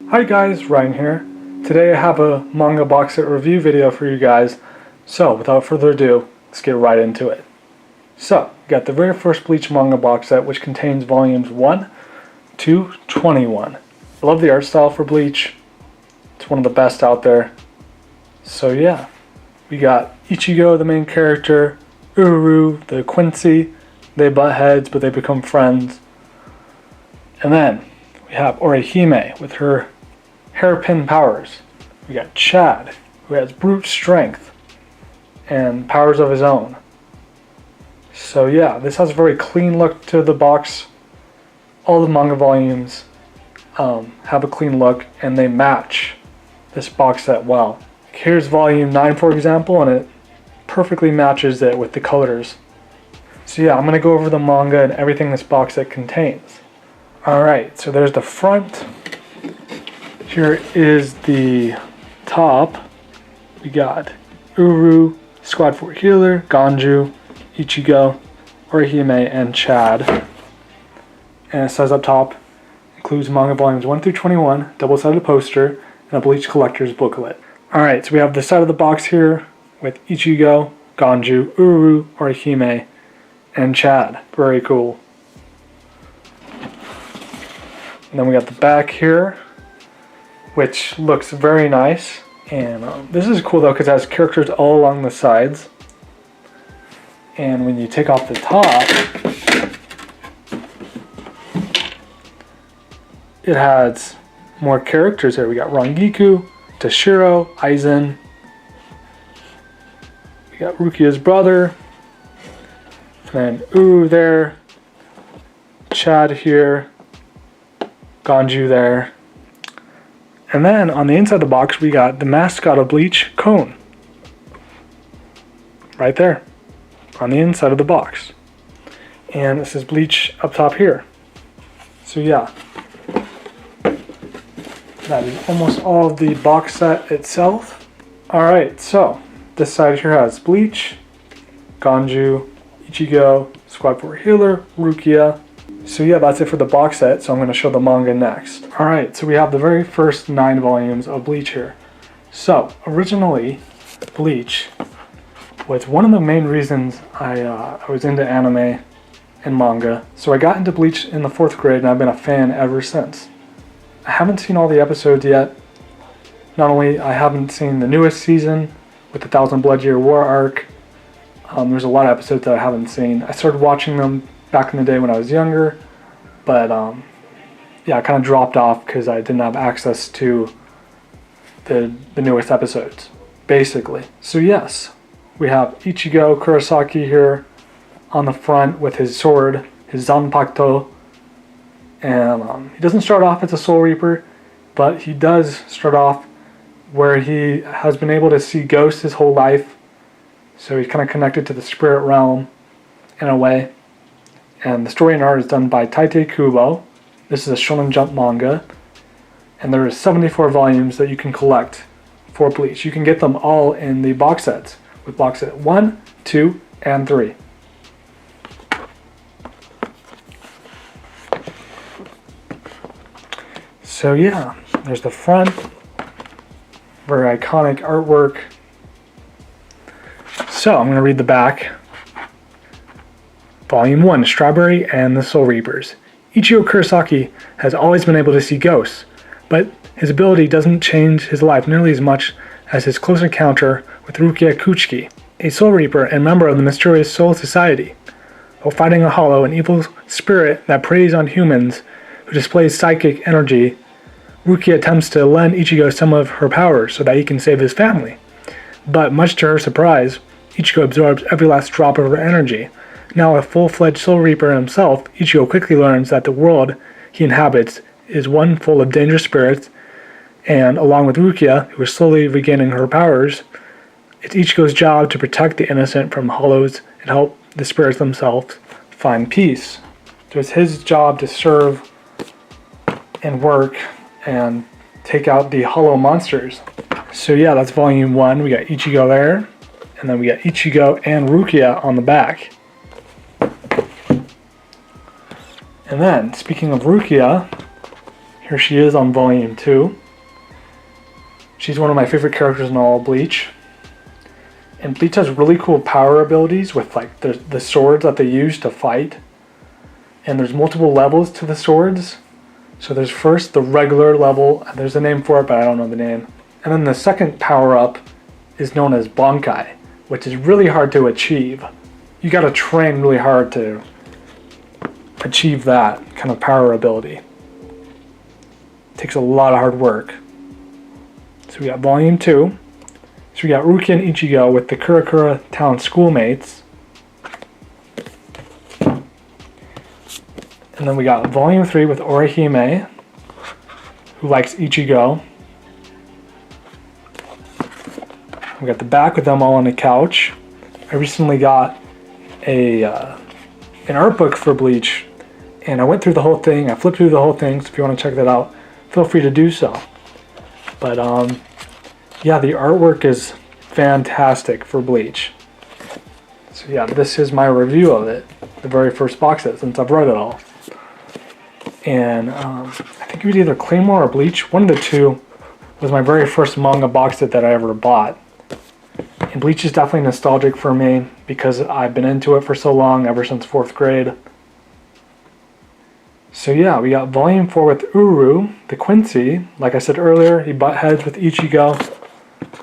Hi guys, Ryan here. Today I have a manga box set review video for you guys. So without further ado, let's get right into it. So, we got the very first Bleach manga box set, which contains volumes 1 to 21. I love the art style for Bleach. It's one of the best out there. So yeah, we got Ichigo, the main character, Uru, the Quincy. They butt heads, but they become friends. And then we have Orihime with her hairpin powers. We got Chad, who has brute strength and powers of his own. So yeah, this has a very clean look to the box. All the manga volumes have a clean look and they match this box set well. Here's volume 9 for example, and it perfectly matches it with the colors. So yeah, I'm going to go over the manga and everything this box set contains. Alright, so there's the front. Here is the top. We got Uru, Squad 4 Healer, Ganju, Ichigo, Orihime, and Chad. And it says up top, includes manga volumes 1 through 21, double-sided poster, and a Bleach collector's booklet. Alright, so we have the side of the box here with Ichigo, Ganju, Uru, Orihime, and Chad. Very cool. And then we got the back here, which looks very nice. And this is cool though because it has characters all along the sides. And when you take off the top, it has more characters here. We got Rangiku, Tashiro, Aizen. We got Rukia's brother. And then Uru there. Chad here. Ganju there. And then on the inside of the box we got the mascot of Bleach, Cone. Right there. On the inside of the box. And this is Bleach up top here. So yeah. That is almost all of the box set itself. Alright, so this side here has Bleach, Ganju, Ichigo, Squad 4 Healer, Rukia. So yeah, that's it for the box set, so I'm going to show the manga next. Alright, so we have the very first 9 volumes of Bleach here. So, originally, Bleach was one of the main reasons I was into anime and manga. So I got into Bleach in the 4th grade and I've been a fan ever since. I haven't seen all the episodes yet. Not only I haven't seen the newest season with the Thousand Blood Year War arc. There's a lot of episodes that I haven't seen. I started watching them back in the day when I was younger, but yeah, I kind of dropped off because I didn't have access to the newest episodes, basically. So yes, we have Ichigo Kurosaki here on the front with his sword, his Zanpakuto, and he doesn't start off as a Soul Reaper, but he does start off where he has been able to see ghosts his whole life, so he's kind of connected to the spirit realm in a way. And the story and art is done by Tite Kubo. This is a Shonen Jump manga. And there are 74 volumes that you can collect for Bleach. You can get them all in the box sets, with box set 1, 2, and 3. So yeah, there's the front. Very iconic artwork. So I'm going to read the back. Volume 1, Strawberry and the Soul Reapers. Ichigo Kurosaki has always been able to see ghosts, but his ability doesn't change his life nearly as much as his close encounter with Rukia Kuchiki, a Soul Reaper and member of the mysterious Soul Society. While fighting a hollow, an evil spirit that preys on humans who displays psychic energy, Rukia attempts to lend Ichigo some of her powers so that he can save his family. But much to her surprise, Ichigo absorbs every last drop of her energy. Now a full-fledged Soul Reaper himself, Ichigo quickly learns that the world he inhabits is one full of dangerous spirits, and along with Rukia, who is slowly regaining her powers, it's Ichigo's job to protect the innocent from hollows and help the spirits themselves find peace. So it's his job to serve and work and take out the hollow monsters. So yeah, that's volume 1. We got Ichigo there, and then we got Ichigo and Rukia on the back. And then, speaking of Rukia, Here she is on volume 2. She's one of my favorite characters in all of Bleach. And Bleach has really cool power abilities with like the swords that they use to fight. And there's multiple levels to the swords. So there's first the regular level, and there's a name for it, but I don't know the name. And then the second power-up is known as Bankai, which is really hard to achieve. You gotta train really hard to achieve that kind of power ability. It takes a lot of hard work. So we got volume 2. So we got Rukia and Ichigo with the Kurakura town schoolmates. And then we got volume 3 with Orihime, who likes Ichigo. We got the back with them all on the couch. I recently got an art book for Bleach, and I went through the whole thing. I flipped through the whole thing, so if you want to check that out, feel free to do so. But yeah, the artwork is fantastic for Bleach. So yeah, this is my review of it, the very first box set, since I've read it all. And I think it was either Claymore or Bleach. One of the two was my very first manga box set that I ever bought. And Bleach is definitely nostalgic for me because I've been into it for so long, ever since 4th grade. So yeah, we got volume 4 with Uru, the Quincy. Like I said earlier, he butt heads with Ichigo,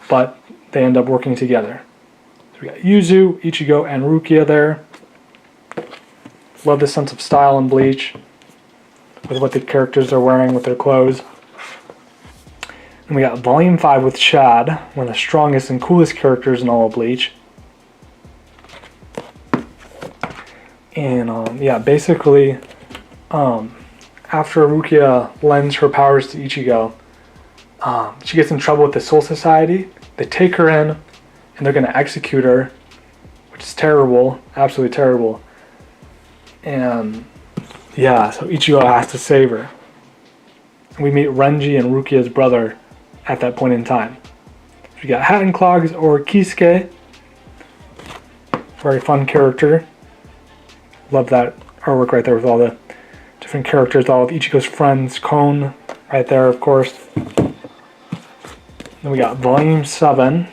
but they end up working together. So we got Yuzu, Ichigo, and Rukia there. Love this sense of style in Bleach, with what the characters are wearing with their clothes. And we got volume 5 with Chad, one of the strongest and coolest characters in all of Bleach. And yeah, basically, after Rukia lends her powers to Ichigo, she gets in trouble with the Soul Society. They take her in, and they're going to execute her, which is terrible, absolutely terrible. And yeah, so Ichigo has to save her. We meet Renji and Rukia's brother at that point in time. We got Hat and Clogs or Kisuke. Very fun character. Love that artwork right there with all the different characters, all of Ichigo's friends. Kon right there, of course. Then we got volume 7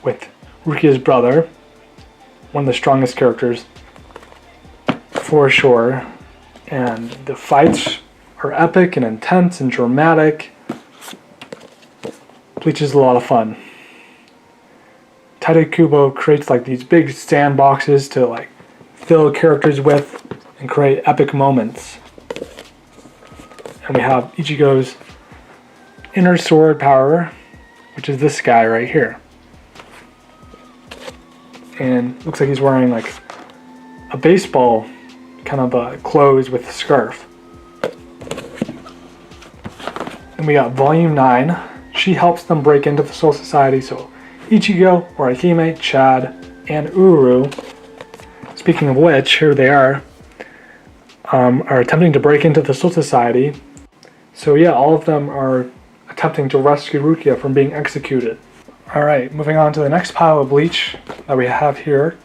with Rukia's brother. One of the strongest characters, for sure. And the fights are epic and intense and dramatic. Bleach is a lot of fun. Tade Kubo creates like these big sandboxes to like fill characters with and create epic moments. And we have Ichigo's inner sword power, which is this guy right here. And looks like he's wearing like a baseball kind of clothes with a scarf. Then we got volume 9. She helps them break into the Soul Society, so Ichigo, Orihime, Chad, and Uru, speaking of which, here they are attempting to break into the Soul Society. So yeah, all of them are attempting to rescue Rukia from being executed. Alright, moving on to the next pile of Bleach that we have here.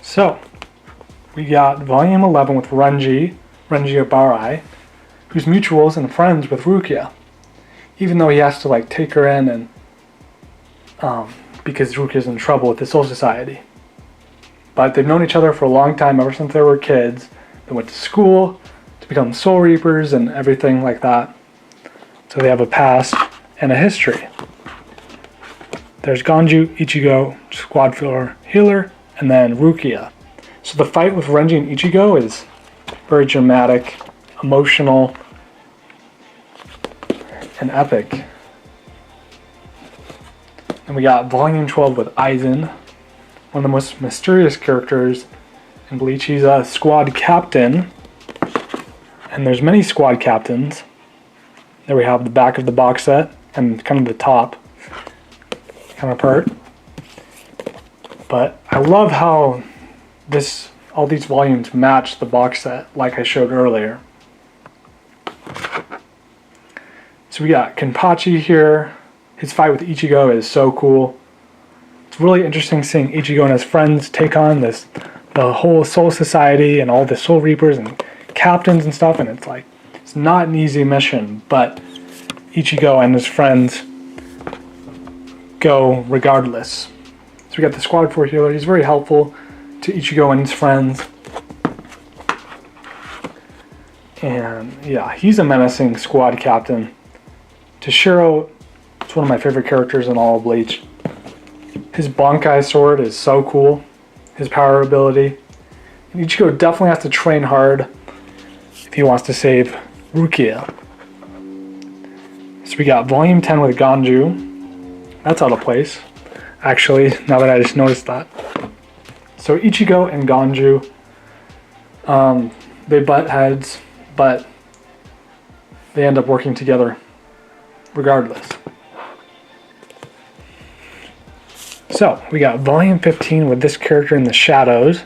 So, we got volume 11 with Renji Obarai, who's mutuals and friends with Rukia. Even though he has to like take her in and because Rukia's in trouble with the Soul Society. But they've known each other for a long time, ever since they were kids. They went to school to become Soul Reapers and everything like that. So they have a past and a history. There's Ganju, Ichigo, Squad Floor Healer, and then Rukia. So the fight with Renji and Ichigo is very dramatic, emotional, and epic. And we got volume 12 with Aizen, one of the most mysterious characters in Bleach. He's a squad captain, and there's many squad captains. There we have the back of the box set and kind of the top kind of part. But I love how all these volumes match the box set like I showed earlier. So we got Kenpachi here. His fight with Ichigo is so cool. It's really interesting seeing Ichigo and his friends take on the whole Soul Society and all the Soul Reapers and captains and stuff, and it's like It's not an easy mission, but Ichigo and his friends go regardless. So we got the Squad 4 healer. He's very helpful to Ichigo and his friends. And yeah, he's a menacing squad captain. Toshiro is one of my favorite characters in all of Bleach. His Bankai sword is so cool. His power ability. And Ichigo definitely has to train hard if he wants to save Rukia. So we got Volume 10 with Ganju. That's out of place, actually, now that I just noticed that. So Ichigo and Ganju, they butt heads, but they end up working together regardless. So we got Volume 15 with this character in the shadows.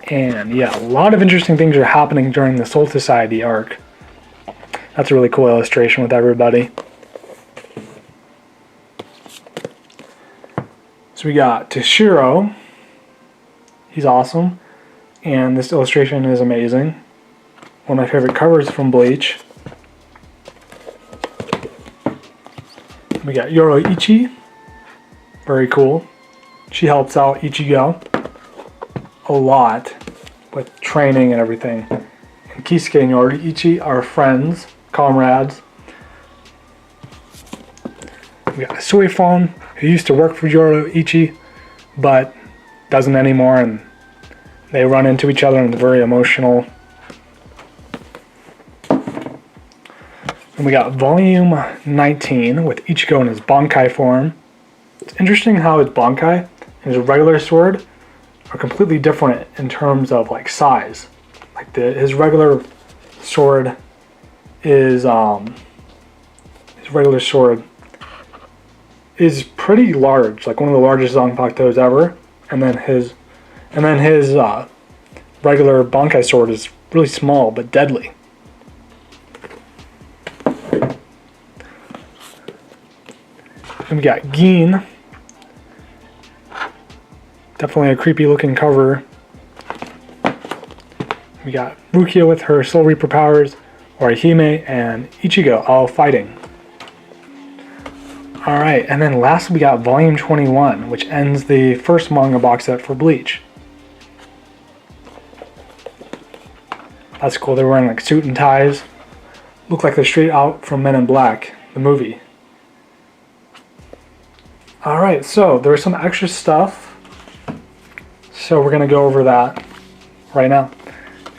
And yeah, a lot of interesting things are happening during the Soul Society arc. That's a really cool illustration with everybody. So we got Toshiro. He's awesome. And this illustration is amazing. One of my favorite covers from Bleach. We got Yoroichi. Very cool. She helps out Ichigo a lot with training and everything. And Kisuke and Yoroichi are friends, comrades. We got Suifon, who used to work for Yoroichi, but doesn't anymore, and they run into each other and it's very emotional. And we got Volume 19 with Ichigo in his Bankai form. It's interesting how his Bankai and his regular sword are completely different in terms of like size. Like his regular sword is pretty large, like one of the largest Zanpakutos ever, and then his regular Bankai sword is really small but deadly. And we got Gin. Definitely a creepy looking cover. We got Rukia with her Soul Reaper powers, Orihime, and Ichigo all fighting. Alright, and then last we got Volume 21, which ends the first manga box set for Bleach. That's cool, they're wearing like suit and ties. Look like they're straight out from Men in Black, the movie. Alright, so there's some extra stuff. So we're going to go over that right now.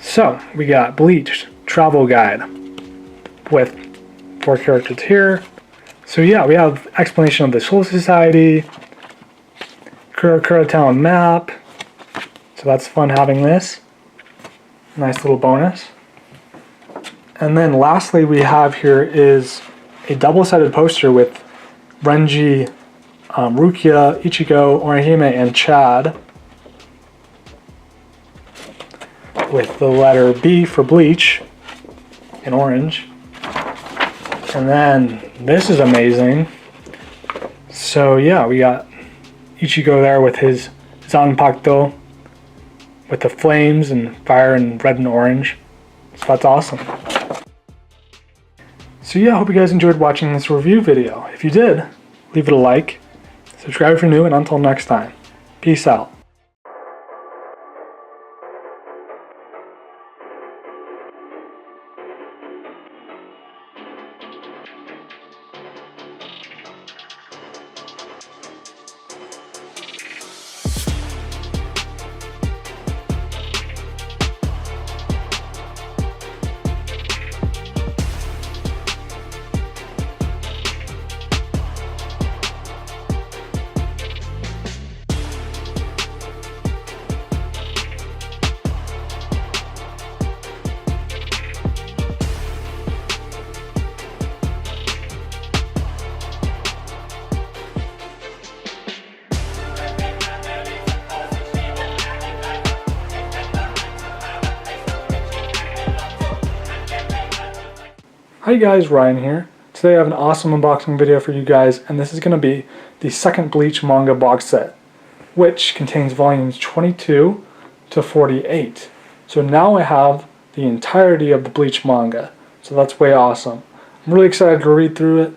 So we got Bleach Travel Guide with 4 characters here. So yeah, we have explanation of the Soul Society, Kurakura Town map. So that's fun having this. Nice little bonus. And then lastly we have here is a double-sided poster with Renji, Rukia, Ichigo, Orihime, and Chad, with the letter B for Bleach in orange. And then this is amazing. So yeah, we got Ichigo there with his Zanpakuto with the flames and fire and red and orange. So that's awesome. So yeah, I hope you guys enjoyed watching this review video. If you did, leave it a like, subscribe if you're new, and until next time, peace out. Hi guys, Ryan here. Today I have an awesome unboxing video for you guys, and this is going to be the second Bleach manga box set, which contains volumes 22 to 48. So now I have the entirety of the Bleach manga. So that's way awesome. I'm really excited to read through it.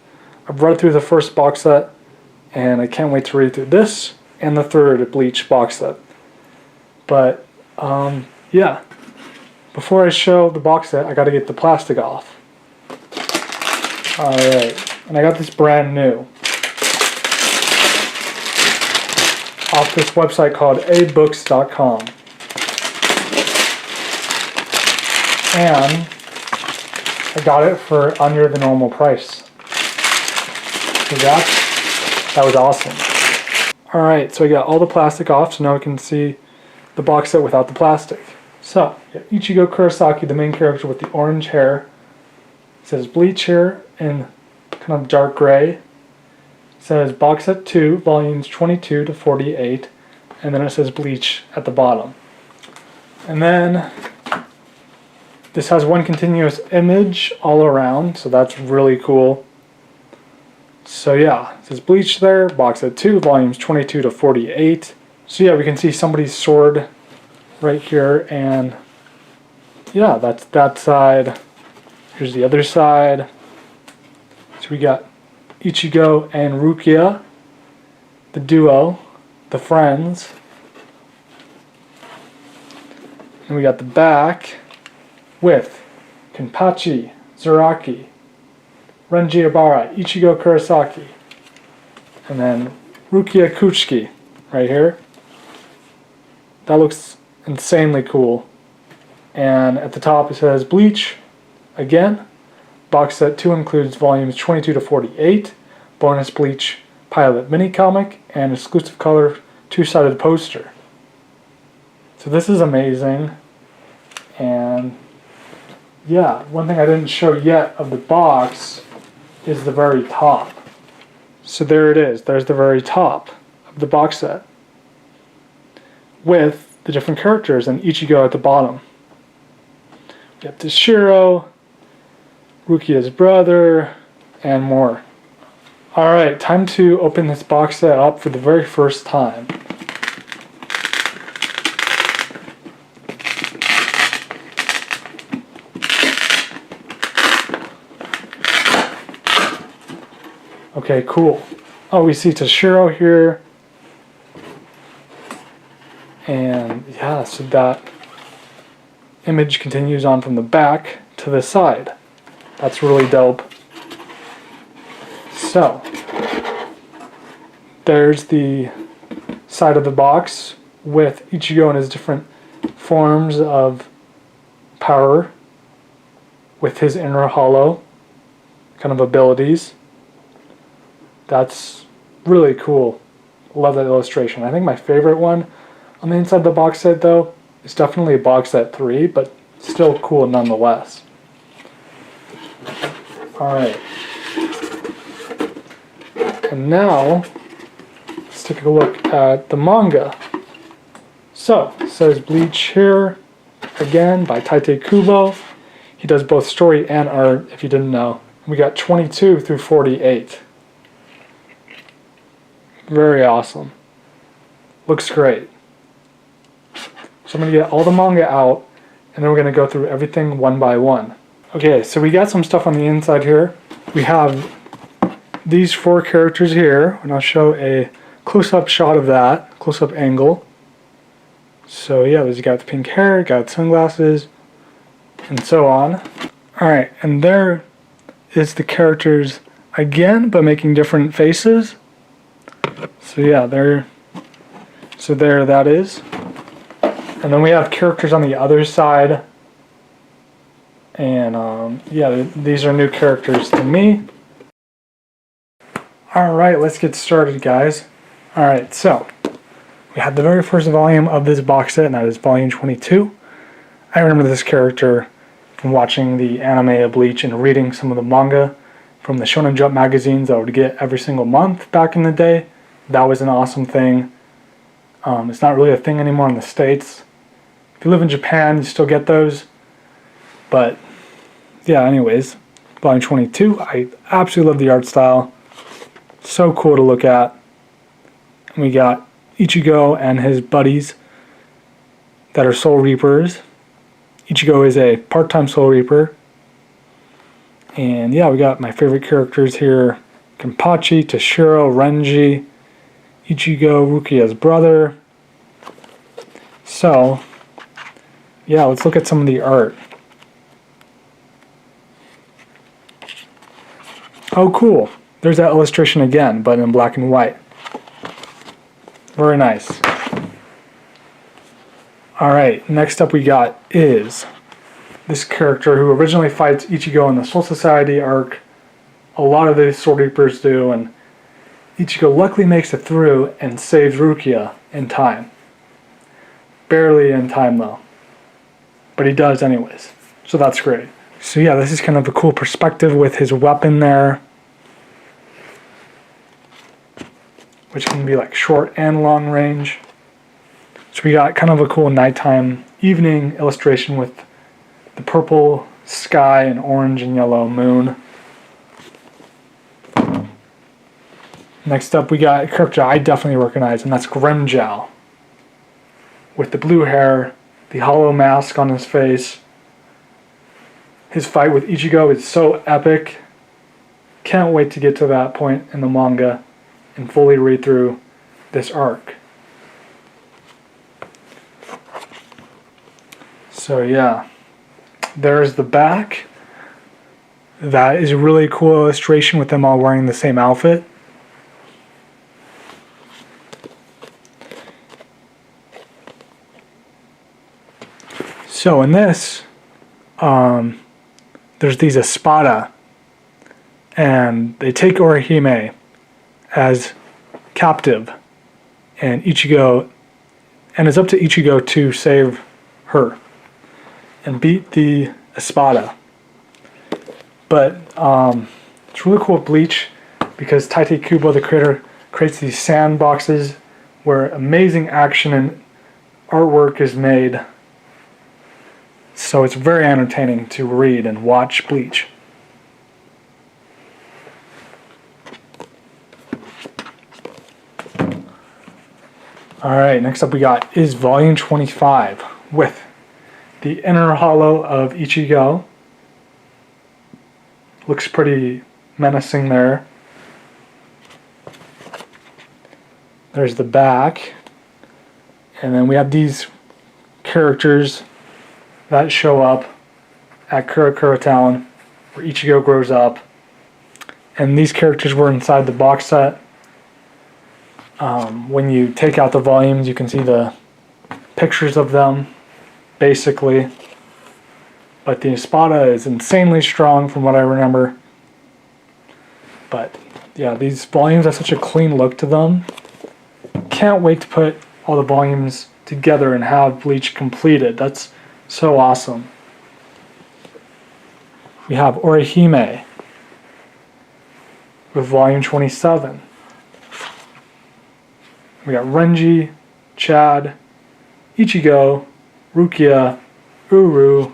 I've read through the first box set, and I can't wait to read through this and the third Bleach box set. But, yeah. Before I show the box set, I gotta get the plastic off. Alright, and I got this brand new. Off this website called abooks.com. And I got it for under the normal price. So that was awesome. Alright, so I got all the plastic off, so now we can see the box set without the plastic. So, Ichigo Kurosaki, the main character with the orange hair. It says Bleach here in kind of dark gray. It says box set 2, volumes 22 to 48. And then it says Bleach at the bottom. And then this has one continuous image all around, so that's really cool. So yeah, it says Bleach there, box set 2, volumes 22 to 48. So yeah, we can see somebody's sword right here, and yeah, that's that side. Here's the other side. So we got Ichigo and Rukia, the duo, the friends. And we got the back with Kenpachi, Zaraki, Renji Ibara, Ichigo Kurosaki, and then Rukia Kuchiki right here. That looks insanely cool. And at the top it says Bleach again. Box set 2 includes volumes 22 to 48, bonus Bleach pilot mini comic, and exclusive color 2-sided poster. So this is amazing. And yeah, one thing I didn't show yet of the box is the very top. So there it is. There's the very top of the box set with the different characters and Ichigo at the bottom. We have Toshiro, Rukia's brother, and more. Alright, time to open this box set up for the very first time. Okay, cool. Oh, we see Toshiro here. And yeah, so that image continues on from the back to the side. That's really dope. So, there's the side of the box with Ichigo and his different forms of power with his inner hollow kind of abilities. That's really cool. Love that illustration. I think my favorite one on the inside of the box set, though, is definitely box set 3, but still cool nonetheless. Alright. And now, let's take a look at the manga. So, it says Bleach here, again, by Tite Kubo. He does both story and art, if you didn't know. We got 22 through 48. Very awesome. Looks great. So I'm going to get all the manga out, and then we're going to go through everything one by one. Okay, so we got some stuff on the inside here. We have these 4 characters here, and I'll show a close-up shot of that, close-up angle. So yeah, there's got the pink hair, got sunglasses, and so on. Alright, and there is the characters again, but making different faces. So yeah, there that is. And then we have characters on the other side. And yeah, these are new characters to me. Alright, let's get started, guys. Alright, so we had the very first volume of this box set, and that is volume 22. I remember this character from watching the anime of Bleach and reading some of the manga from the Shonen Jump magazines that I would get every single month back in the day. That was an awesome thing. It's not really a thing anymore in the States. If you live in Japan, you still get those. But yeah, anyways, volume 22. I absolutely love the art style. So cool to look at. And we got Ichigo and his buddies that are Soul Reapers. Ichigo is a part-time Soul Reaper. And yeah, we got my favorite characters here. Kenpachi, Toshiro, Renji, Ichigo, Rukia's brother. So, yeah, let's look at some of the art. Oh, cool. There's that illustration again, but in black and white. Very nice. Alright, next up we got is this character who originally fights Ichigo in the Soul Society arc. A lot of the Soul Reapers do, and Ichigo luckily makes it through and saves Rukia in time. Barely in time though. But he does anyways. So that's great. So yeah, this is kind of a cool perspective with his weapon there, which can be like short and long range. So we got kind of a cool nighttime evening illustration with the purple sky and orange and yellow moon. Next up we got a character I definitely recognize, and that's Grimmjow. With the blue hair, the hollow mask on his face. His fight with Ichigo is so epic. Can't wait to get to that point in the manga and fully read through this arc. So yeah, there's the back. That is a really cool illustration with them all wearing the same outfit. So in this, there's these Espada, and they take Orihime as captive, and Ichigo, and it's up to Ichigo to save her and beat the Espada. But it's really cool with Bleach because Tite Kubo, the creator, creates these sandboxes where amazing action and artwork is made. So it's very entertaining to read and watch Bleach. Alright, next up we got is volume 25 with the inner hollow of Ichigo. Looks pretty menacing there. There's the back. And then we have these characters that show up at Kurakura Town, where Ichigo grows up. And these characters were inside the box set. When you take out the volumes, you can see the pictures of them, basically. But the Espada is insanely strong from what I remember. But yeah, these volumes have such a clean look to them. Can't wait to put all the volumes together and have Bleach completed. That's so awesome. We have Orihime with volume 27. We got Renji, Chad, Ichigo, Rukia, Uru,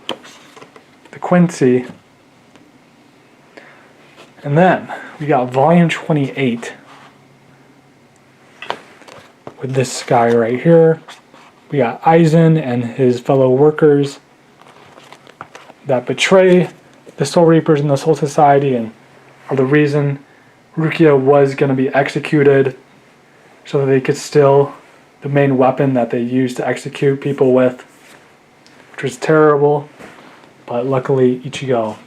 the Quincy. And then we got volume 28 with this guy right here. We got Aizen and his fellow workers that betray the Soul Reapers and the Soul Society and are the reason Rukia was going to be executed so that they could steal the main weapon that they used to execute people with, which was terrible. But luckily Ichigo,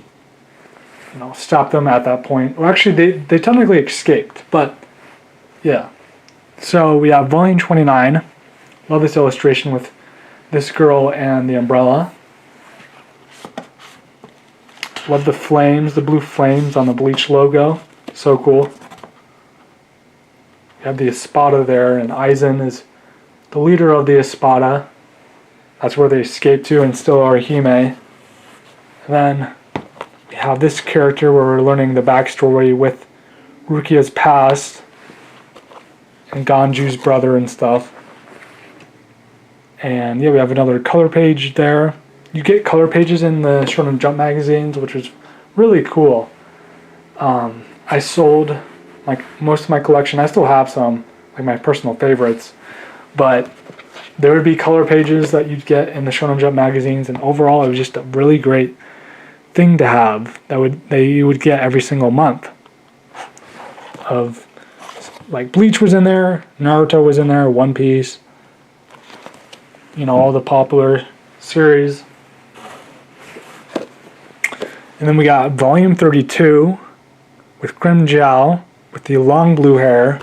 stopped them at that point. Well, actually, they technically escaped, but yeah. So we have volume 29. Love this illustration with this girl and the umbrella. Love the flames, the blue flames on the Bleach logo. So cool. You have the Espada there, and Aizen is the leader of the Espada. That's where they escape to and still Orihime. And then we have this character where we're learning the backstory with Rukia's past and Ganju's brother and stuff. And yeah, we have another color page there. You get color pages in the Shonen Jump magazines, which is really cool. I sold like most of my collection. I still have some, like my personal favorites, but there would be color pages that you'd get in the Shonen Jump magazines, and overall it was just a really great thing to have that you would get every single month. Of like Bleach was in there, Naruto was in there, One Piece, you know, all the popular series. And then we got volume 32 with Grim Jiao with the long blue hair.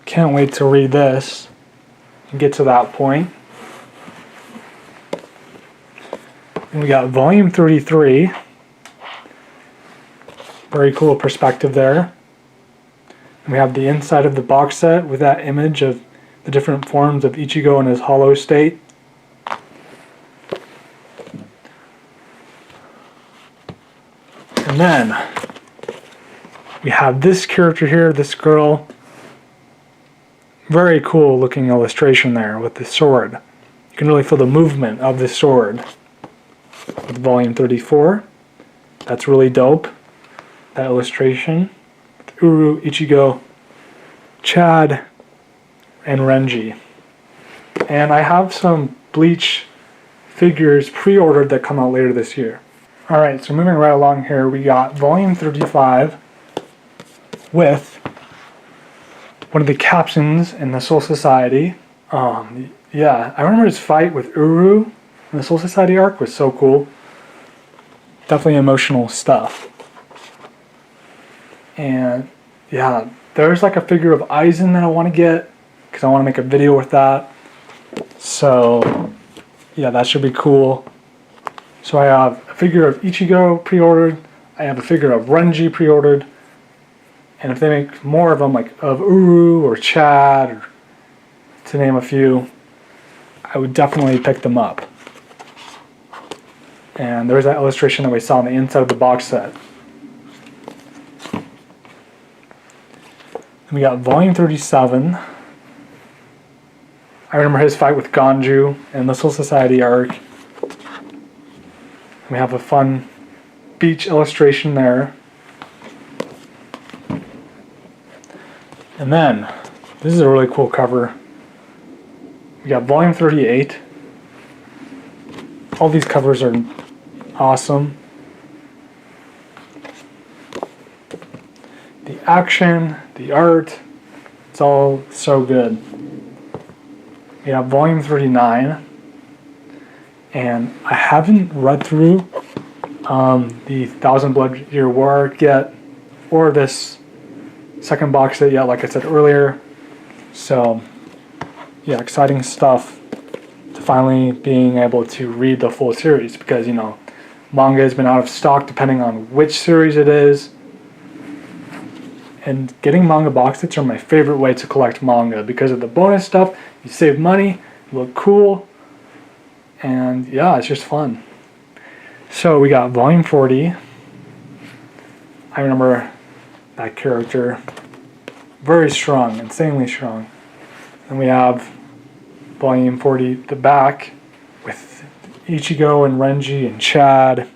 Can't wait to read this and get to that point. And we got volume 33. Very cool perspective there. And we have the inside of the box set with that image of the different forms of Ichigo in his hollow state. And then we have this character here, this girl. Very cool looking illustration there with the sword. You can really feel the movement of the sword with volume 34. That's really dope. That illustration with Uru, Ichigo, Chad, and Renji. And I have some Bleach figures pre-ordered that come out later this year. Alright, so moving right along here, we got volume 35 with one of the captains in the Soul Society. Yeah, I remember his fight with Uru in the Soul Society arc was so cool. Definitely emotional stuff. And yeah, there's like a figure of Aizen that I want to get because I want to make a video with that. So yeah, that should be cool. So I have a figure of Ichigo pre-ordered. I have a figure of Renji pre-ordered. And if they make more of them, like of Uru or Chad, or to name a few, I would definitely pick them up. And there's that illustration that we saw on the inside of the box set. And we got volume 37. I remember his fight with Ganju in the Soul Society arc. We have a fun beach illustration there. And then, this is a really cool cover. We got volume 38. All these covers are awesome. The action, the art, it's all so good. We have volume 39. And I haven't read through the Thousand Blood Year War arc yet, or this second box set yet, like I said earlier. So yeah, exciting stuff to finally being able to read the full series, because you know, manga has been out of stock depending on which series it is. And getting manga box sets are my favorite way to collect manga because of the bonus stuff. You save money, you look cool, and yeah, it's just fun. So we got volume 40. I remember that character. Very strong, insanely strong. And we have volume 40, the back, with Ichigo and Renji and Chad.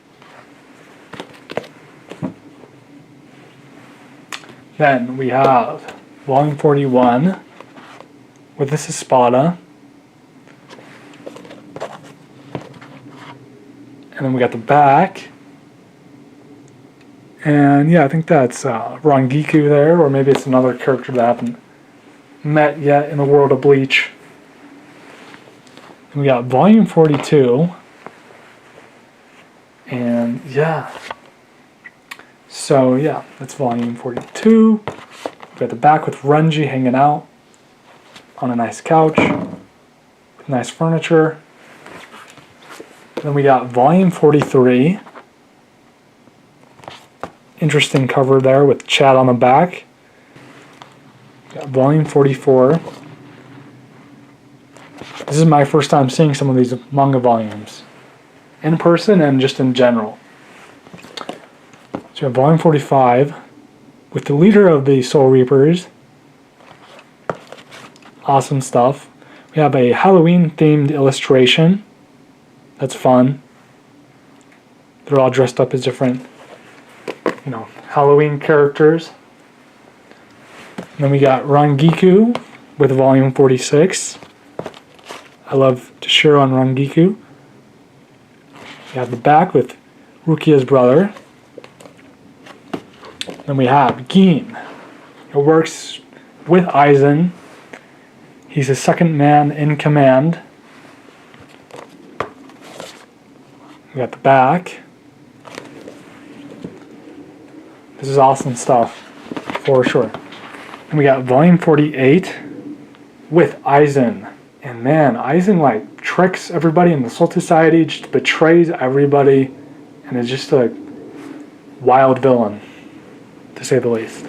Then we have volume 41 with this Espada. And then we got the back. And yeah, I think that's Rangiku there, or maybe it's another character that I haven't met yet in the world of Bleach. And we got volume 42. And yeah. So yeah, that's volume 42. We got the back with Renji hanging out on a nice couch with nice furniture. And then we got volume 43. Interesting cover there with Chad on the back. Got volume 44. This is my first time seeing some of these manga volumes in person and just in general. So we have volume 45 with the leader of the Soul Reapers. Awesome stuff. We have a Halloween themed illustration. That's fun. They're all dressed up as different, you know, Halloween characters. And then we got Rangiku with volume 46. I love to share on Rangiku. We have the back with Rukia's brother. Then we have Gin. He works with Aizen. He's the second man in command. We got the back. This is awesome stuff, for sure. And we got volume 48 with Aizen. And man, Aizen like tricks everybody in the Soul Society, just betrays everybody, and is just a wild villain, to say the least.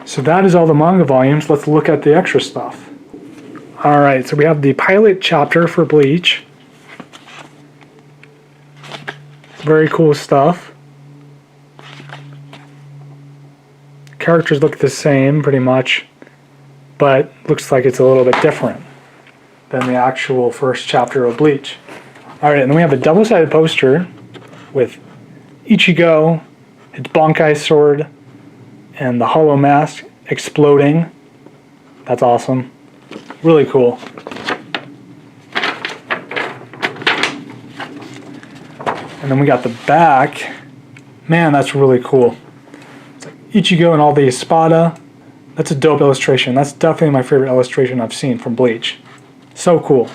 So that is all the manga volumes. Let's look at the extra stuff. Alright, so we have the pilot chapter for Bleach. Very cool stuff. Characters look the same, pretty much, but looks like it's a little bit different than the actual first chapter of Bleach. Alright, and then we have a double-sided poster with Ichigo, his Bankai sword, and the hollow mask exploding. That's awesome. Really cool. And then we got the back. Man, that's really cool. It's like Ichigo and all the espada. That's a dope illustration. That's definitely my favorite illustration I've seen from Bleach. So cool.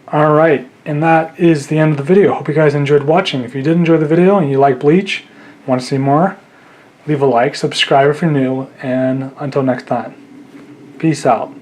Alright, and that is the end of the video. Hope you guys enjoyed watching. If you did enjoy the video and you like Bleach, want to see more, leave a like, subscribe if you're new, and until next time, peace out.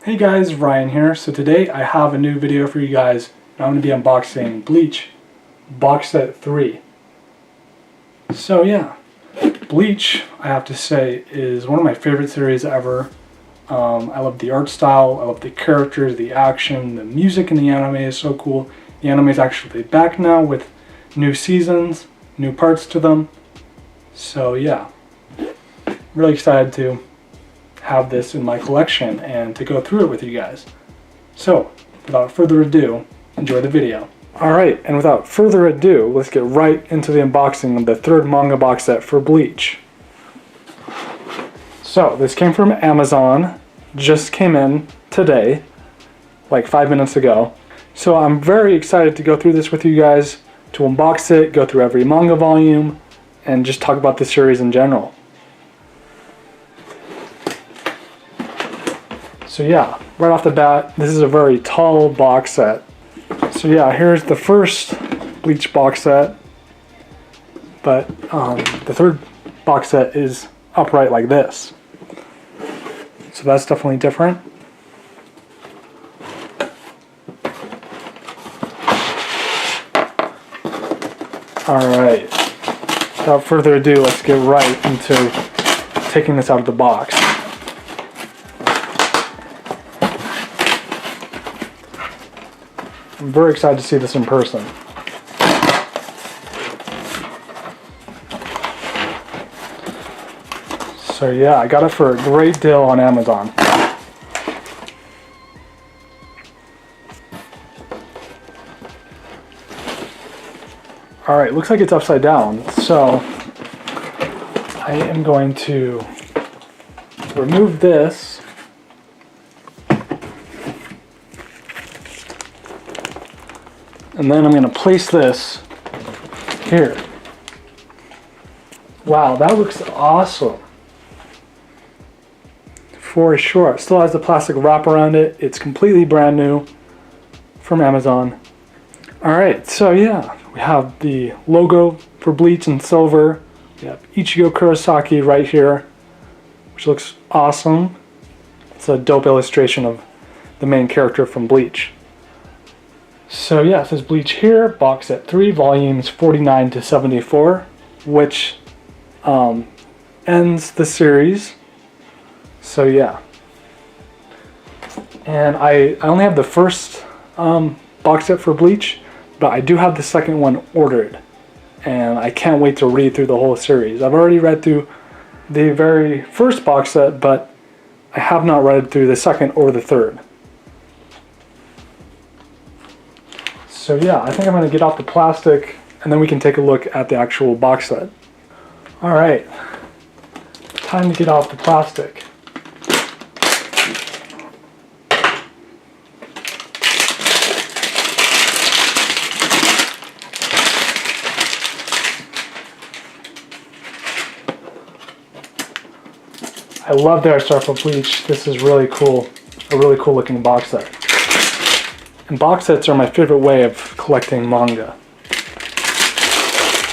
Hey guys, Ryan here. So today I have a new video for you guys. I'm going to be unboxing Bleach Box Set 3. So yeah, Bleach, I have to say, is one of my favorite series ever. I love the art style, I love the characters, the action, the music in the anime is so cool. The anime is actually back now with new seasons, new parts to them. So yeah, really excited to have this in my collection and to go through it with you guys. So, without further ado, enjoy the video. Alright, and without further ado, let's get right into the unboxing of the third manga box set for Bleach. So, this came from Amazon, just came in today, like 5 minutes ago. So I'm very excited to go through this with you guys, to unbox it, go through every manga volume, and just talk about the series in general. So yeah, right off the bat, this is a very tall box set. So yeah, here's the first Bleach box set, but the third box set is upright like this. So that's definitely different. Alright, without further ado, let's get right into taking this out of the box. I'm very excited to see this in person. So yeah, I got it for a great deal on Amazon. Alright, looks like it's upside down, so I am going to remove this. And then I'm going to place this here. Wow, that looks awesome. for sure. It still has the plastic wrap around it. It's completely brand new from Amazon. Alright, so yeah, we have the logo for Bleach in silver. We have Ichigo Kurosaki right here, which looks awesome. It's a dope illustration of the main character from Bleach. So yeah, it says Bleach here, box set 3, volumes 49 to 74, which ends the series. So yeah. And I only have the first box set for Bleach, but I do have the second one ordered. And I can't wait to read through the whole series. I've already read through the very first box set, but I have not read through the second or the third. So yeah, I think I'm going to get off the plastic and then we can take a look at the actual box set. Alright, time to get off the plastic. I love the art style for Bleach. This is really cool. A really cool looking box set. And box sets are my favorite way of collecting manga.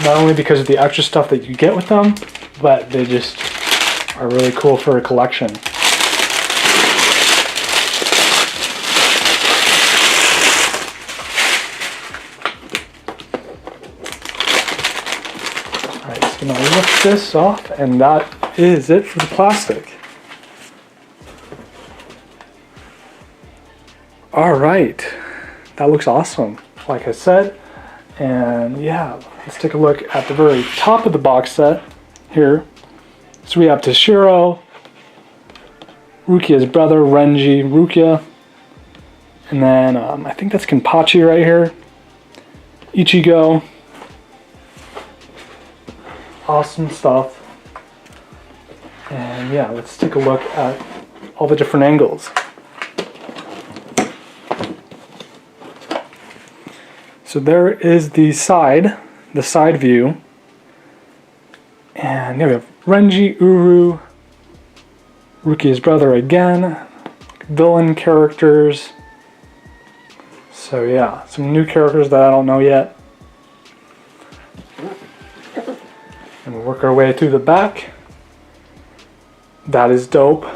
Not only because of the extra stuff that you get with them, but they just are really cool for a collection. Alright, just gonna lift this off, and that is it for the plastic. Alright, that looks awesome, like I said. And yeah, let's take a look at the very top of the box set here. So we have Toshiro, Rukia's brother, Renji, Rukia. And then I think that's Kenpachi right here. Ichigo. Awesome stuff. And yeah, let's take a look at all the different angles. So there is the side view. And yeah, we have Renji, Uru, Rukia's brother again, villain characters. So yeah, some new characters that I don't know yet. And we'll work our way through the back. That is dope.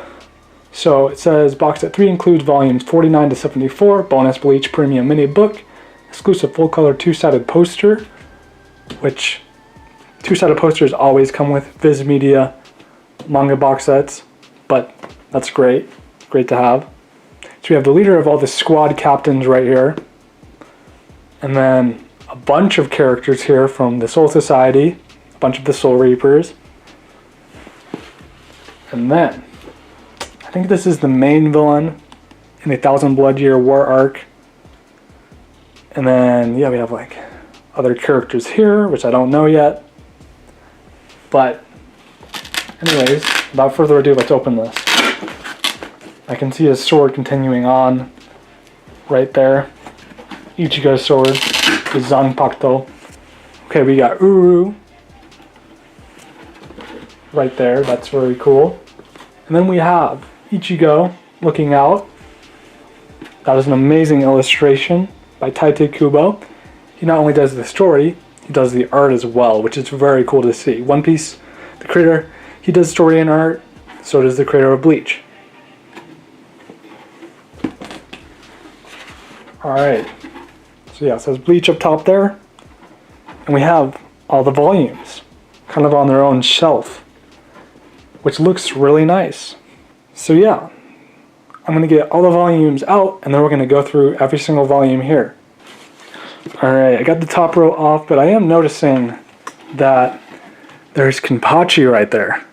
So it says box set 3 includes volumes 49 to 74, bonus Bleach premium mini book, exclusive full color 2-sided poster, which 2-sided posters always come with Viz Media manga box sets, but that's great to have. So we have the leader of all the squad captains right here, and then a bunch of characters here from the Soul Society, a bunch of the Soul Reapers. And then, I think this is the main villain in the 1000 Blood Year War arc. And then, yeah, we have like other characters here, which I don't know yet. But, anyways, without further ado, let's open this. I can see his sword continuing on right there. Ichigo's sword, the Zanpakuto. Okay, we got Uru right there, that's very cool. And then we have Ichigo looking out. That is an amazing illustration by Taite Kubo. He not only does the story, he does the art as well, which is very cool to see. One Piece, the creator, he does story and art, so does the creator of Bleach. Alright, so yeah, it says Bleach up top there. And we have all the volumes, kind of on their own shelf, which looks really nice. So yeah, I'm going to get all the volumes out, and then we're going to go through every single volume here. Alright, I got the top row off, but I am noticing that there's Kenpachi right there.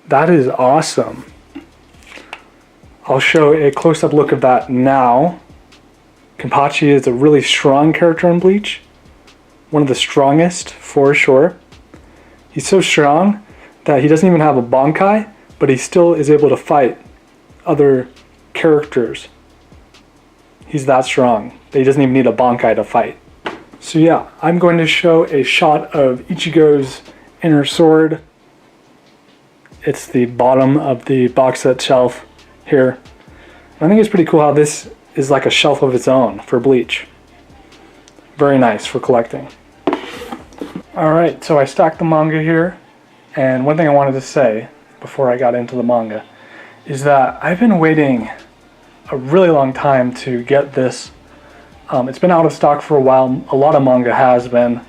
That is awesome. I'll show a close-up look of that now. Kenpachi is a really strong character in Bleach. One of the strongest, for sure. He's so strong that he doesn't even have a Bankai, but he still is able to fight other characters. He's that strong that he doesn't even need a Bankai to fight. So yeah, I'm going to show a shot of Ichigo's inner sword. It's the bottom of the box set shelf here. I think it's pretty cool how this is like a shelf of its own for Bleach. Very nice for collecting. Alright, so I stacked the manga here, and one thing I wanted to say before I got into the manga is that I've been waiting a really long time to get this. It's been out of stock for a while. A lot of manga has been,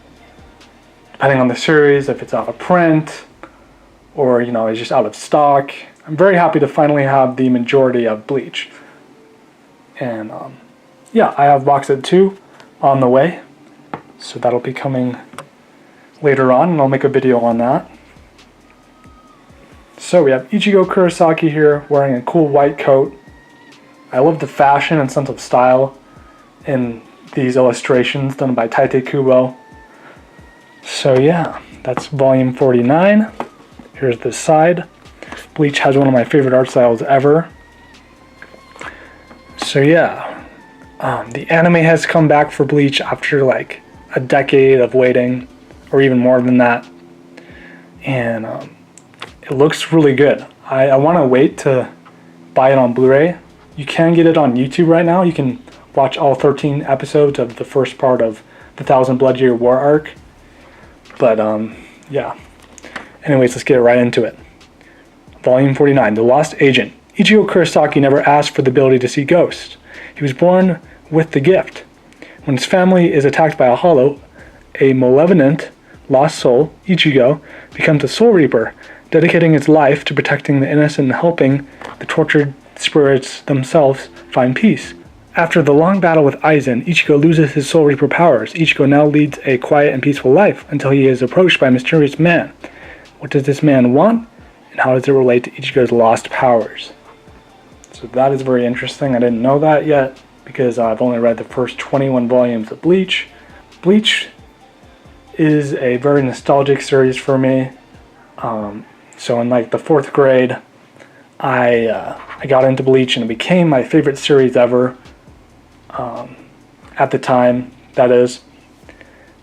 depending on the series, if it's out of print or it's just out of stock. I'm very happy to finally have the majority of Bleach. And yeah, I have box set 2 on the way, so that'll be coming later on, and I'll make a video on that. So we have Ichigo Kurosaki here wearing a cool white coat. I love the fashion and sense of style in these illustrations done by Tite Kubo. So yeah, that's volume 49. Here's the side. Bleach has one of my favorite art styles ever. So yeah, the anime has come back for Bleach after like a decade of waiting, or even more than that, and it looks really good. I want to wait to buy it on Blu-ray. You can get it on YouTube right now. You can watch all 13 episodes of the first part of the Thousand Blood Year War arc. But yeah. Anyways, let's get right into it. Volume 49, The Lost Agent. Ichigo Kurosaki never asked for the ability to see ghosts. He was born with the gift. When his family is attacked by a hollow, a malevolent lost soul, Ichigo, becomes a soul reaper, dedicating his life to protecting the innocent and helping the tortured spirits themselves find peace. After the long battle with Aizen, Ichigo loses his soul reaper powers. Ichigo now leads a quiet and peaceful life until he is approached by a mysterious man. What does this man want, and how does it relate to Ichigo's lost powers? So that is very interesting. I didn't know that yet because I've only read the first 21 volumes of Bleach. Bleach is a very nostalgic series for me. So in like the 4th grade, I got into Bleach and it became my favorite series ever. At the time, that is.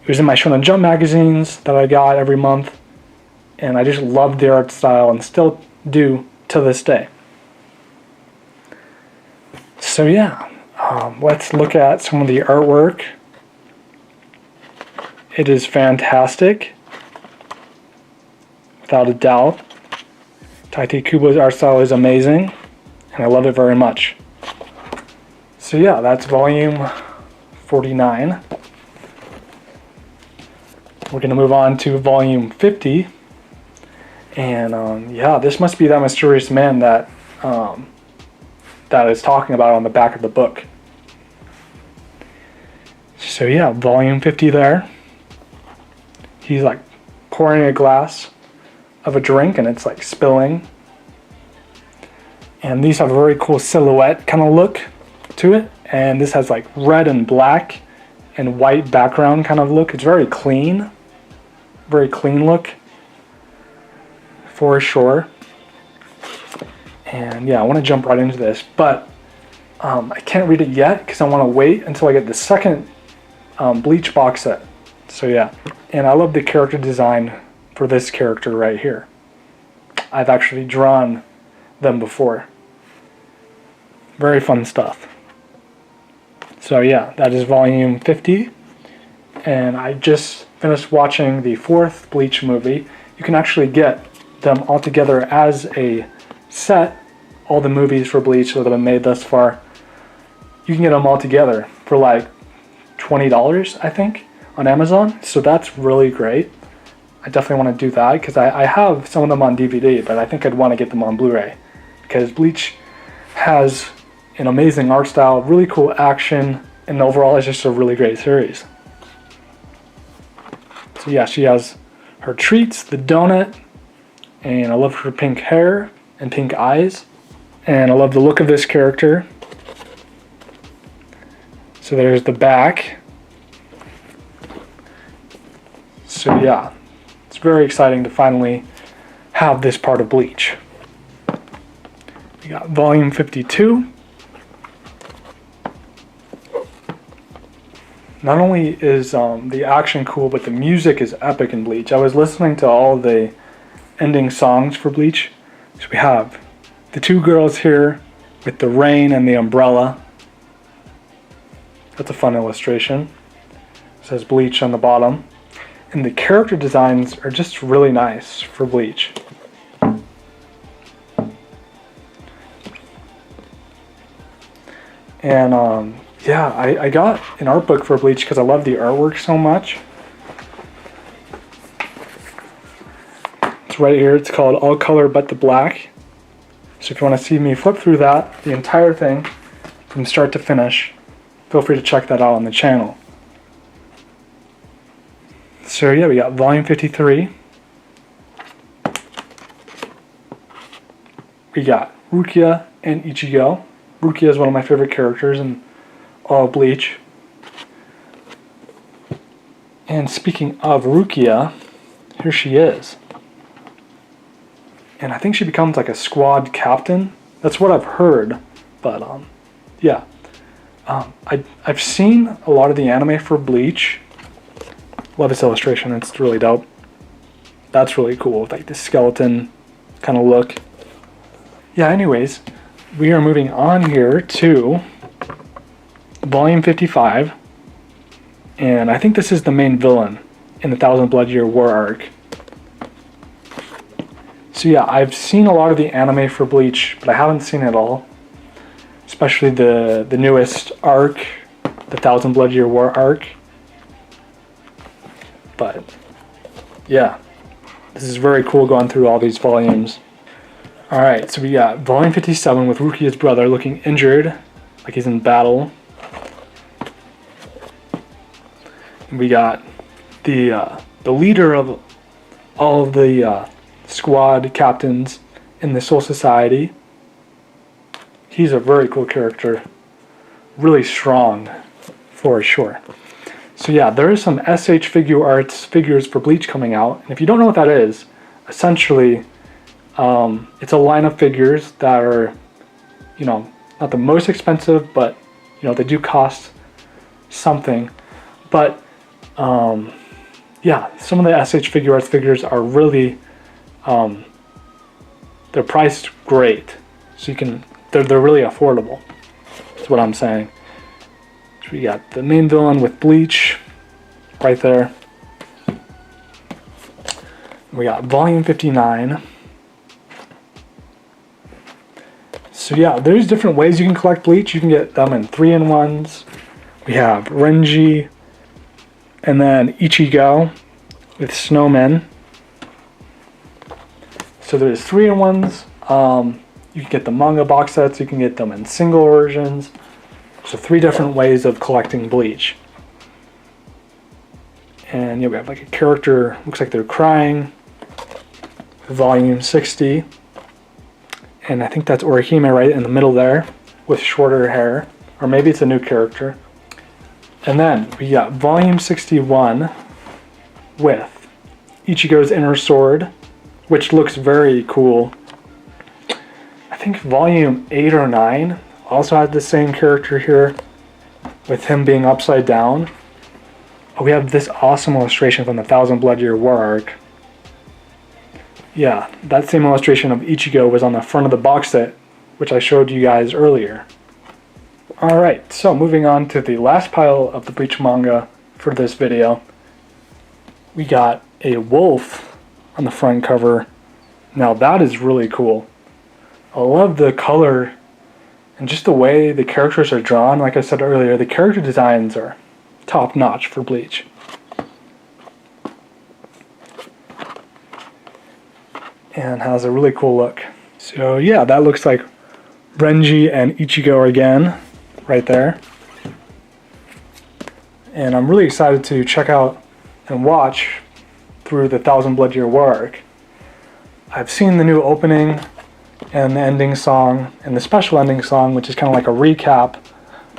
It was in my Shonen Jump magazines that I got every month, and I just loved the art style and still do to this day. So yeah, let's look at some of the artwork. It is fantastic, without a doubt. Tite Kubo's art style is amazing, and I love it very much. So yeah, that's volume 49. We're going to move on to volume 50. And yeah, this must be that mysterious man that that is talking about on the back of the book. So yeah, volume 50 there. He's like pouring a glass of a drink and it's like spilling. And these have a very cool silhouette kind of look to it. And this has like red and black and white background kind of look. It's very clean look for sure. And yeah, I want to jump right into this, but I can't read it yet because I want to wait until I get the second Bleach box set. So yeah, and I love the character design for this character right here. I've actually drawn them before. Very fun stuff. So yeah, that is volume 50. And I just finished watching the 4th Bleach movie. You can actually get them all together as a set, all the movies for Bleach that have been made thus far. You can get them all together for like $20, I think, on Amazon. So that's really great. I definitely want to do that because I have some of them on DVD, but I think I'd want to get them on Blu-ray because Bleach has an amazing art style, really cool action, and overall it's just a really great series. So yeah, she has her treats, the donut, and I love her pink hair and pink eyes, and I love the look of this character. So there's the back. So yeah, it's very exciting to finally have this part of Bleach. We got volume 52. Not only is the action cool, but the music is epic in Bleach. I was listening to all the ending songs for Bleach, So we have the two girls here with the rain and the umbrella. That's a fun illustration. It says Bleach on the bottom. And the character designs are just really nice for Bleach. And yeah, I got an art book for Bleach because I love the artwork so much. It's right here. It's called All Color But the Black. So if you want to see me flip through that, the entire thing, from start to finish, feel free to check that out on the channel. So yeah, we got volume 53. We got Rukia and Ichigo. Rukia is one of my favorite characters in all of Bleach. And speaking of Rukia, here she is. And I think she becomes like a squad captain. That's what I've heard. But yeah. I've seen a lot of the anime for Bleach. Love this illustration, it's really dope. That's really cool, with like the skeleton kind of look. Yeah, anyways, we are moving on here to volume 55. And I think this is the main villain in the Thousand Blood Year War arc. So yeah, I've seen a lot of the anime for Bleach, but I haven't seen it all. Especially the newest arc, the Thousand Blood Year War arc. But yeah, this is very cool going through all these volumes. Alright, so we got volume 57 with Rukia's brother looking injured, like he's in battle. And we got the leader of all of the squad captains in the Soul Society. He's a very cool character, really strong for sure. So yeah, there is some SH Figure Arts figures for Bleach coming out. And if you don't know what that is, essentially it's a line of figures that are, you know, not the most expensive, but you know, they do cost something. But yeah, some of the SH Figure Arts figures are really they're priced great, so you can they're really affordable. That's what I'm saying. So we got the main villain with Bleach right there. We got volume 59. So yeah, there's different ways you can collect Bleach. You can get them in 3-in-1s. We have Renji and then Ichigo with snowmen. So there's 3-in-1s. You can get the manga box sets. You can get them in single versions. So 3 different ways of collecting Bleach. And yeah, we have like a character, looks like they're crying. Volume 60. And I think that's Orihime right in the middle there with shorter hair. Or maybe it's a new character. And then we got volume 61 with Ichigo's inner sword, which looks very cool. I think volume 8 or 9 also had the same character here with him being upside down. Oh, we have this awesome illustration from the Thousand Blood Year War arc. Yeah, that same illustration of Ichigo was on the front of the box set, which I showed you guys earlier. Alright, so moving on to the last pile of the Bleach manga for this video. We got a wolf on the front cover. Now that is really cool. I love the color and just the way the characters are drawn. Like I said earlier, the character designs are top notch for Bleach. And has a really cool look. So yeah, that looks like Renji and Ichigo again, right there. And I'm really excited to check out and watch through the Thousand Blood Year War arc. I've seen the new opening and the ending song, and the special ending song, which is kind of like a recap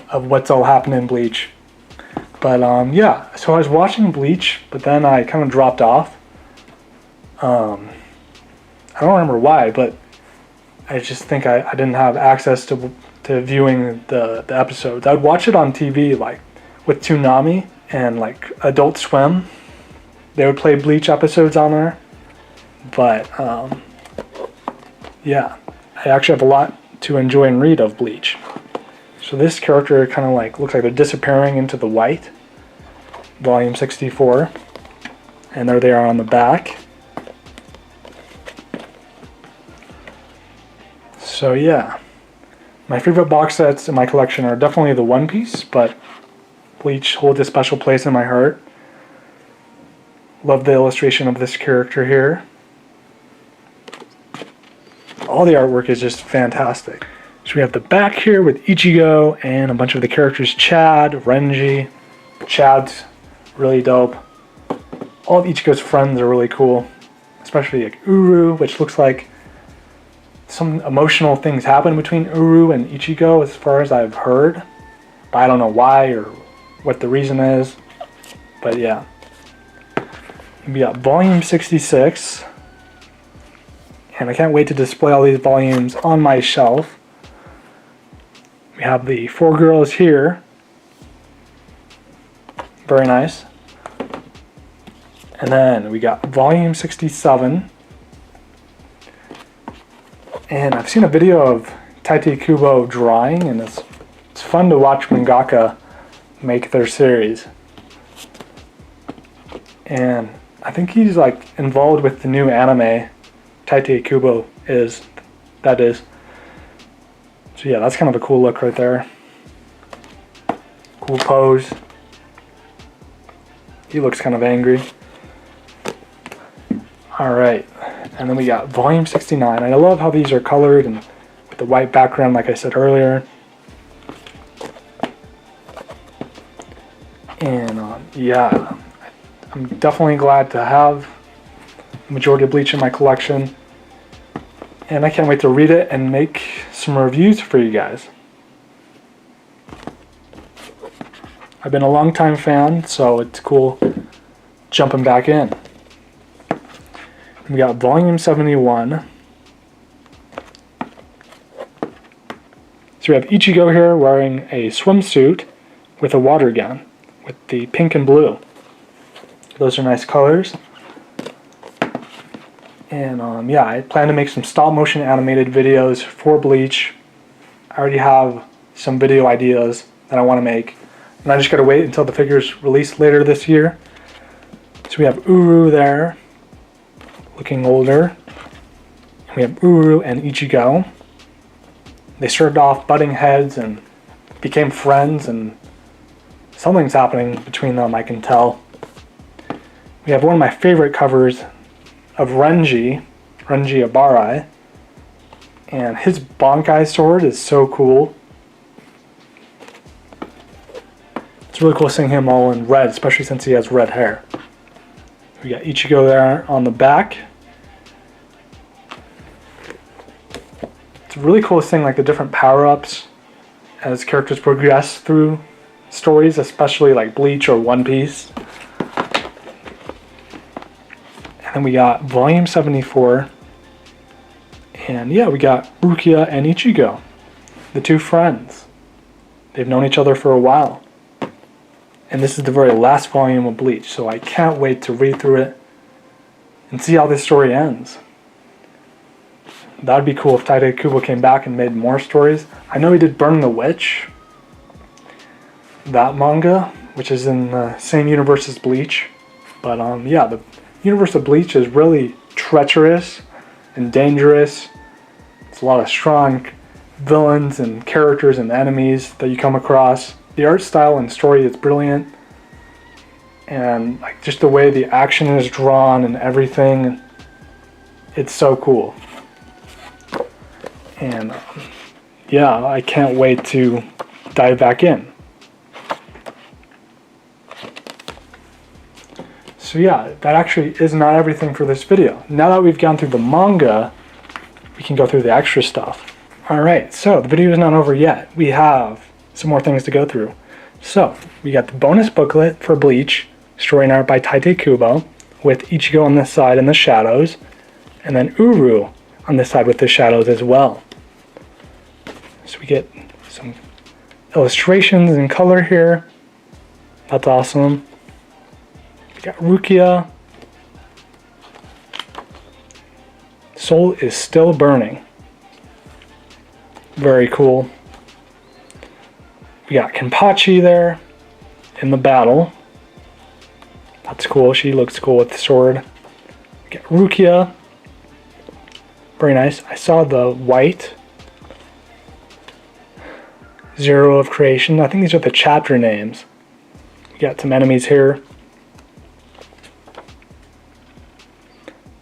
of what's all happened in Bleach. But yeah, so I was watching Bleach, but then I kind of dropped off. I don't remember why, but I just think I didn't have access to viewing the episodes. I would watch it on TV, like with Toonami and like Adult Swim. They would play Bleach episodes on there. But yeah, I actually have a lot to enjoy and read of Bleach. So this character kind of like looks like they're disappearing into the white. Volume 64. And there they are on the back. So yeah, my favorite box sets in my collection are definitely the One Piece, but Bleach holds a special place in my heart. Love the illustration of this character here. All the artwork is just fantastic. So we have the back here with Ichigo and a bunch of the characters. Chad, Renji. Chad's really dope. All of Ichigo's friends are really cool. Especially like Uru, which looks like some emotional things happen between Uru and Ichigo as far as I've heard. But I don't know why or what the reason is. But yeah. We got volume 66. And I can't wait to display all these volumes on my shelf. We have the 4 girls here. Very nice. And then we got volume 67. And I've seen a video of Tite Kubo drawing, and it's fun to watch mangaka make their series. And I think he's like involved with the new anime Tite Kubo is. So yeah, that's kind of a cool look right there. Cool pose. He looks kind of angry. Alright, and then we got volume 69. I love how these are colored and with the white background like I said earlier. And yeah, I'm definitely glad to have the majority of Bleach in my collection. And I can't wait to read it and make some reviews for you guys. I've been a long time fan, so it's cool jumping back in. We got volume 71. So we have Ichigo here wearing a swimsuit with a water gun with the pink and blue. Those are nice colors. And yeah, I plan to make some stop motion animated videos for Bleach. I already have some video ideas that I want to make. And I just gotta wait until the figure's released later this year. So we have Uru there, looking older. We have Uru and Ichigo. They started off butting heads and became friends, and something's happening between them, I can tell. We have one of my favorite covers of Renji Abarai, and his Bankai sword is so cool. It's really cool seeing him all in red, especially since he has red hair. We got Ichigo there on the back. It's really cool seeing like the different power-ups as characters progress through stories, especially like Bleach or One Piece. And we got volume 74. And yeah, we got Rukia and Ichigo, the two friends. They've known each other for a while. And this is the very last volume of Bleach, so I can't wait to read through it and see how this story ends. That would be cool if Tite Kubo came back and made more stories. I know he did Burn the Witch, that manga, which is in the same universe as Bleach. But yeah, the universe of Bleach is really treacherous and dangerous. It's a lot of strong villains and characters and enemies that you come across. The art style and story is brilliant, and like just the way the action is drawn and everything, it's so cool. And yeah, I can't wait to dive back in. So yeah, that actually is not everything for this video. Now that we've gone through the manga, we can go through the extra stuff. Alright, so the video is not over yet. We have some more things to go through. So, we got the bonus booklet for Bleach, story and art by Tite Kubo, with Ichigo on this side in the shadows, and then Uru on this side with the shadows as well. So we get some illustrations in color here. That's awesome. We got Rukia. Soul is still burning. Very cool. We got Kenpachi there in the battle. That's cool. She looks cool with the sword. We got Rukia. Very nice. I saw the white Zero of Creation. I think these are the chapter names. We got some enemies here.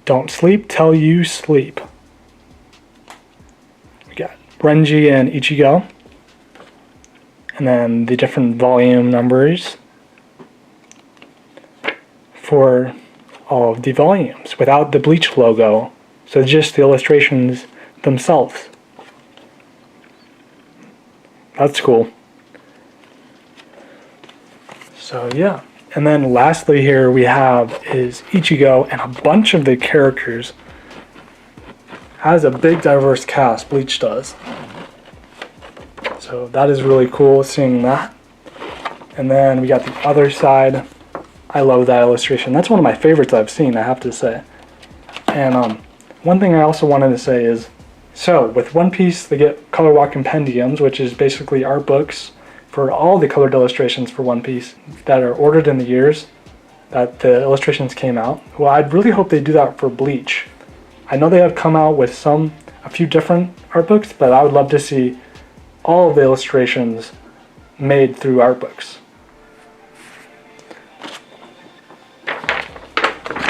Don't sleep till you sleep. We got Renji and Ichigo. And then the different volume numbers for all of the volumes without the Bleach logo. So just the illustrations themselves. That's cool. So yeah. And then lastly here we have is Ichigo, and a bunch of the characters. Has a big diverse cast, Bleach does. So that is really cool seeing that. And then we got the other side. I love that illustration. That's one of my favorites I've seen, I have to say. And one thing I also wanted to say is, so with One Piece they get Color Walk Compendiums, which is basically art books for all the colored illustrations for One Piece that are ordered in the years that the illustrations came out. Well, I'd really hope they do that for Bleach. I know they have come out with a few different art books, but I would love to see all of the illustrations made through art books.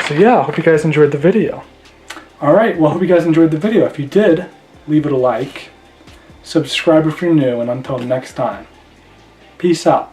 So yeah, I hope you guys enjoyed the video. Alright, well I hope you guys enjoyed the video. If you did, leave it a like, subscribe if you're new, and until next time, peace out.